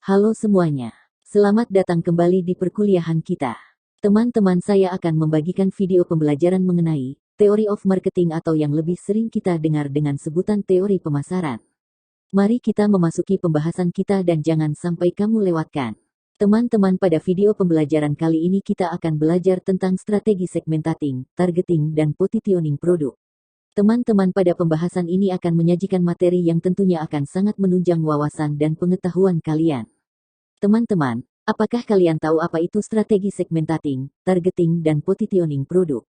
Halo semuanya, selamat datang kembali di perkuliahan kita. Teman-teman, saya akan membagikan video pembelajaran mengenai Theory of Marketing atau yang lebih sering kita dengar dengan sebutan teori pemasaran. Mari kita memasuki pembahasan kita dan jangan sampai kamu lewatkan. Teman-teman, pada video pembelajaran kali ini kita akan belajar tentang strategi segmentating, targeting, dan positioning produk. Teman-teman, pada pembahasan ini akan menyajikan materi yang tentunya akan sangat menunjang wawasan dan pengetahuan kalian. Teman-teman, apakah kalian tahu apa itu strategi segmentating, targeting, dan positioning produk?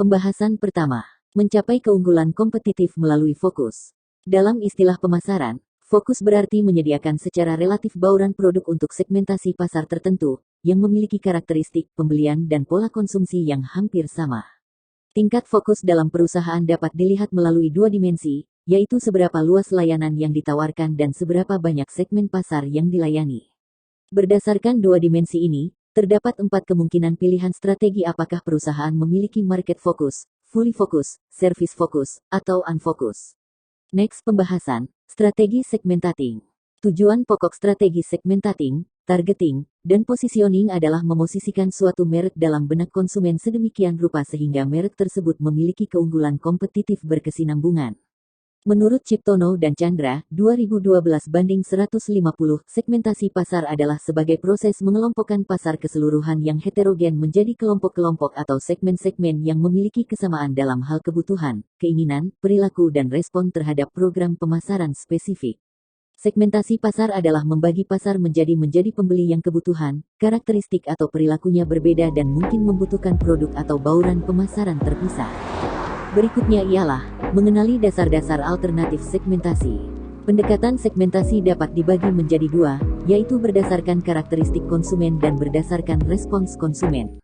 Pembahasan pertama, mencapai keunggulan kompetitif melalui fokus. Dalam istilah pemasaran, fokus berarti menyediakan secara relatif bauran produk untuk segmentasi pasar tertentu, yang memiliki karakteristik pembelian dan pola konsumsi yang hampir sama. Tingkat fokus dalam perusahaan dapat dilihat melalui dua dimensi, yaitu seberapa luas layanan yang ditawarkan dan seberapa banyak segmen pasar yang dilayani. Berdasarkan dua dimensi ini, terdapat 4 kemungkinan pilihan strategi apakah perusahaan memiliki market focus, fully focus, service focus, atau unfocus. Next, pembahasan, strategi segmentating. Tujuan pokok strategi segmentating, targeting, dan positioning adalah memosisikan suatu merek dalam benak konsumen sedemikian rupa sehingga merek tersebut memiliki keunggulan kompetitif berkesinambungan. Menurut Ciptono dan Chandra, 2012-150, segmentasi pasar adalah sebagai proses mengelompokkan pasar keseluruhan yang heterogen menjadi kelompok-kelompok atau segmen-segmen yang memiliki kesamaan dalam hal kebutuhan, keinginan, perilaku dan respon terhadap program pemasaran spesifik. Segmentasi pasar adalah membagi pasar menjadi pembeli yang kebutuhan, karakteristik atau perilakunya berbeda dan mungkin membutuhkan produk atau bauran pemasaran terpisah. Berikutnya ialah mengenali dasar-dasar alternatif segmentasi. Pendekatan segmentasi dapat dibagi menjadi dua, yaitu berdasarkan karakteristik konsumen dan berdasarkan respons konsumen.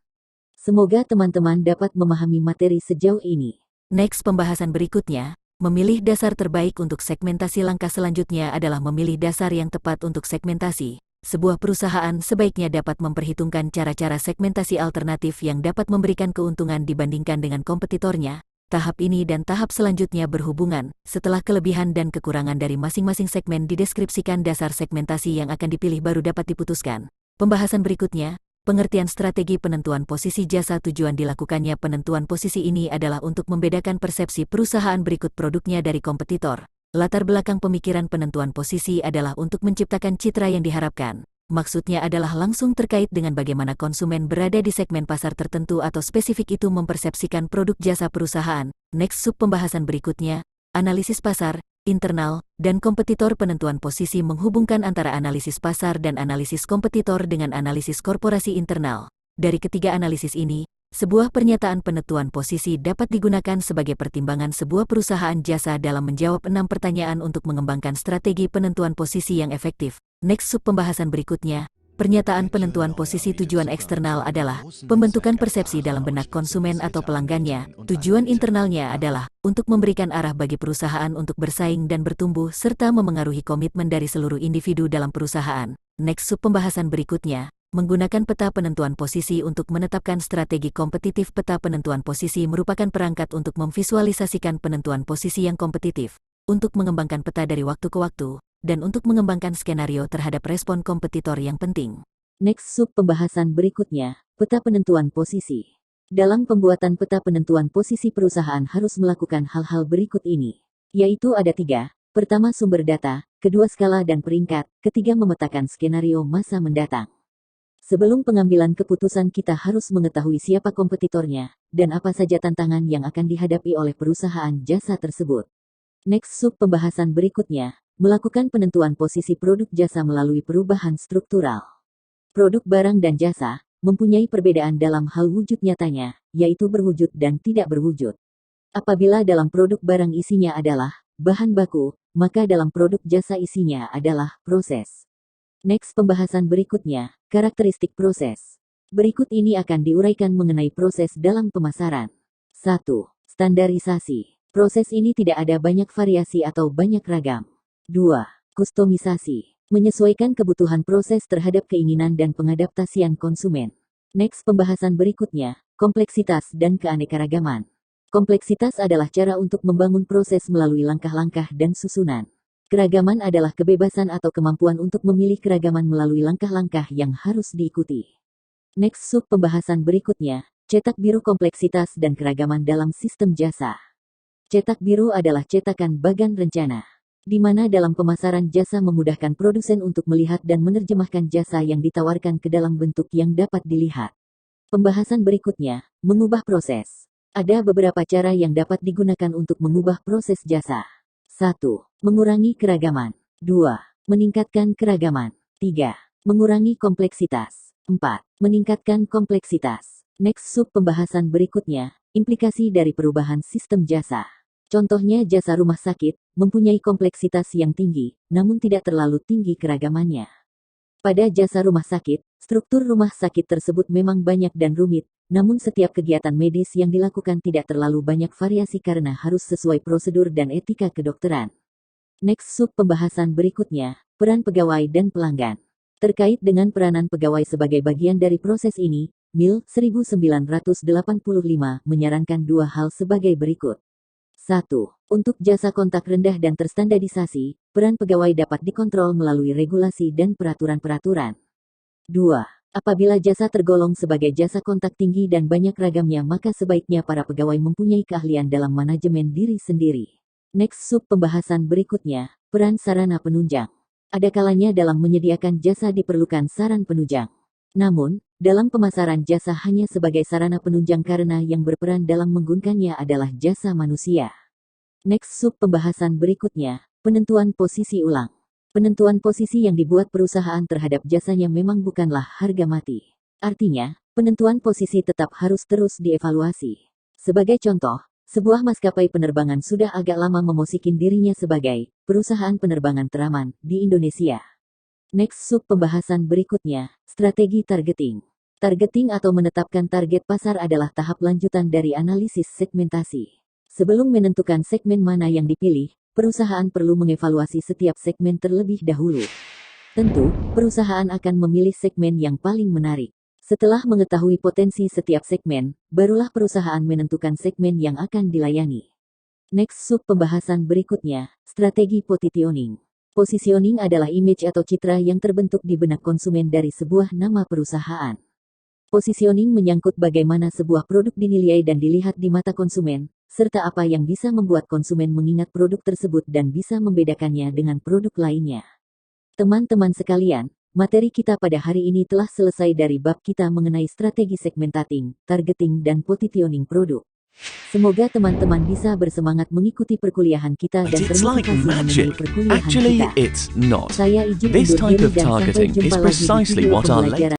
Semoga teman-teman dapat memahami materi sejauh ini. Next, pembahasan berikutnya, memilih dasar terbaik untuk segmentasi. Langkah selanjutnya adalah memilih dasar yang tepat untuk segmentasi. Sebuah perusahaan sebaiknya dapat memperhitungkan cara-cara segmentasi alternatif yang dapat memberikan keuntungan dibandingkan dengan kompetitornya. Tahap ini dan tahap selanjutnya berhubungan. Setelah kelebihan dan kekurangan dari masing-masing segmen dideskripsikan, dasar segmentasi yang akan dipilih baru dapat diputuskan. Pembahasan berikutnya, pengertian strategi penentuan posisi jasa. Tujuan dilakukannya penentuan posisi ini adalah untuk membedakan persepsi perusahaan berikut produknya dari kompetitor. Latar belakang pemikiran penentuan posisi adalah untuk menciptakan citra yang diharapkan. Maksudnya adalah langsung terkait dengan bagaimana konsumen berada di segmen pasar tertentu atau spesifik itu mempersepsikan produk jasa perusahaan. Next, sub pembahasan berikutnya, analisis pasar, internal, dan kompetitor. Penentuan posisi menghubungkan antara analisis pasar dan analisis kompetitor dengan analisis korporasi internal. Dari ketiga analisis ini, sebuah pernyataan penentuan posisi dapat digunakan sebagai pertimbangan sebuah perusahaan jasa dalam menjawab 6 pertanyaan untuk mengembangkan strategi penentuan posisi yang efektif. Next, sub pembahasan berikutnya, pernyataan penentuan posisi. Tujuan eksternal adalah pembentukan persepsi dalam benak konsumen atau pelanggannya. Tujuan internalnya adalah untuk memberikan arah bagi perusahaan untuk bersaing dan bertumbuh serta memengaruhi komitmen dari seluruh individu dalam perusahaan. Next, sub pembahasan berikutnya, menggunakan peta penentuan posisi untuk menetapkan strategi kompetitif. Peta penentuan posisi merupakan perangkat untuk memvisualisasikan penentuan posisi yang kompetitif, untuk mengembangkan peta dari waktu ke waktu, dan untuk mengembangkan skenario terhadap respon kompetitor yang penting. Next, sub pembahasan berikutnya, peta penentuan posisi. Dalam pembuatan peta penentuan posisi, perusahaan harus melakukan hal-hal berikut ini, yaitu ada 3. Pertama, sumber data, kedua, skala dan peringkat, ketiga, memetakan skenario masa mendatang. Sebelum pengambilan keputusan, kita harus mengetahui siapa kompetitornya, dan apa saja tantangan yang akan dihadapi oleh perusahaan jasa tersebut. Next, sub pembahasan berikutnya, melakukan penentuan posisi produk jasa melalui perubahan struktural. Produk barang dan jasa mempunyai perbedaan dalam hal wujud nyatanya, yaitu berwujud dan tidak berwujud. Apabila dalam produk barang isinya adalah bahan baku, maka dalam produk jasa isinya adalah proses. Next, pembahasan berikutnya, karakteristik proses. Berikut ini akan diuraikan mengenai proses dalam pemasaran. 1. Standarisasi. Proses ini tidak ada banyak variasi atau banyak ragam. 2. Kustomisasi. Menyesuaikan kebutuhan proses terhadap keinginan dan pengadaptasian konsumen. Next, pembahasan berikutnya, kompleksitas dan keanekaragaman. Kompleksitas adalah cara untuk membangun proses melalui langkah-langkah dan susunan. Keragaman adalah kebebasan atau kemampuan untuk memilih keragaman melalui langkah-langkah yang harus diikuti. Next sub pembahasan berikutnya, cetak biru kompleksitas dan keragaman dalam sistem jasa. Cetak biru adalah cetakan bagan rencana, di mana dalam pemasaran jasa memudahkan produsen untuk melihat dan menerjemahkan jasa yang ditawarkan ke dalam bentuk yang dapat dilihat. Pembahasan berikutnya, mengubah proses. Ada beberapa cara yang dapat digunakan untuk mengubah proses jasa. 1. Mengurangi keragaman. 2. Meningkatkan keragaman. 3. Mengurangi kompleksitas. 4. Meningkatkan kompleksitas. Next sub pembahasan berikutnya, implikasi dari perubahan sistem jasa. Contohnya jasa rumah sakit, mempunyai kompleksitas yang tinggi, namun tidak terlalu tinggi keragamannya. Pada jasa rumah sakit, struktur rumah sakit tersebut memang banyak dan rumit, namun setiap kegiatan medis yang dilakukan tidak terlalu banyak variasi karena harus sesuai prosedur dan etika kedokteran. Next sub pembahasan berikutnya, peran pegawai dan pelanggan. Terkait dengan peranan pegawai sebagai bagian dari proses ini, Mill 1985 menyarankan dua hal sebagai berikut. 1. Untuk jasa kontak rendah dan terstandardisasi, peran pegawai dapat dikontrol melalui regulasi dan peraturan-peraturan. 2. Apabila jasa tergolong sebagai jasa kontak tinggi dan banyak ragamnya, maka sebaiknya para pegawai mempunyai keahlian dalam manajemen diri sendiri. Next sub pembahasan berikutnya, peran sarana penunjang. Ada kalanya dalam menyediakan jasa diperlukan saran penunjang. Namun, dalam pemasaran jasa hanya sebagai sarana penunjang karena yang berperan dalam menggunakannya adalah jasa manusia. Next sub pembahasan berikutnya, penentuan posisi ulang. Penentuan posisi yang dibuat perusahaan terhadap jasanya memang bukanlah harga mati. Artinya, penentuan posisi tetap harus terus dievaluasi. Sebagai contoh, sebuah maskapai penerbangan sudah agak lama memosikin dirinya sebagai perusahaan penerbangan teraman di Indonesia. Next sub pembahasan berikutnya, strategi targeting. Targeting atau menetapkan target pasar adalah tahap lanjutan dari analisis segmentasi. Sebelum menentukan segmen mana yang dipilih, perusahaan perlu mengevaluasi setiap segmen terlebih dahulu. Tentu, perusahaan akan memilih segmen yang paling menarik. Setelah mengetahui potensi setiap segmen, barulah perusahaan menentukan segmen yang akan dilayani. Next sub pembahasan berikutnya, strategi positioning. Positioning adalah image atau citra yang terbentuk di benak konsumen dari sebuah nama perusahaan. Positioning menyangkut bagaimana sebuah produk dinilai dan dilihat di mata konsumen, serta apa yang bisa membuat konsumen mengingat produk tersebut dan bisa membedakannya dengan produk lainnya. Teman-teman sekalian, materi kita pada hari ini telah selesai dari bab kita mengenai strategi segmentating, targeting, dan positioning produk. Semoga teman-teman bisa bersemangat mengikuti perkuliahan kita dan It's like termotivasi memenuhi magic. perkuliahan Actually, kita. it's not. Saya izin This undur type diri of dan sampai targeting jumpa is lagi di precisely video what our pembelajaran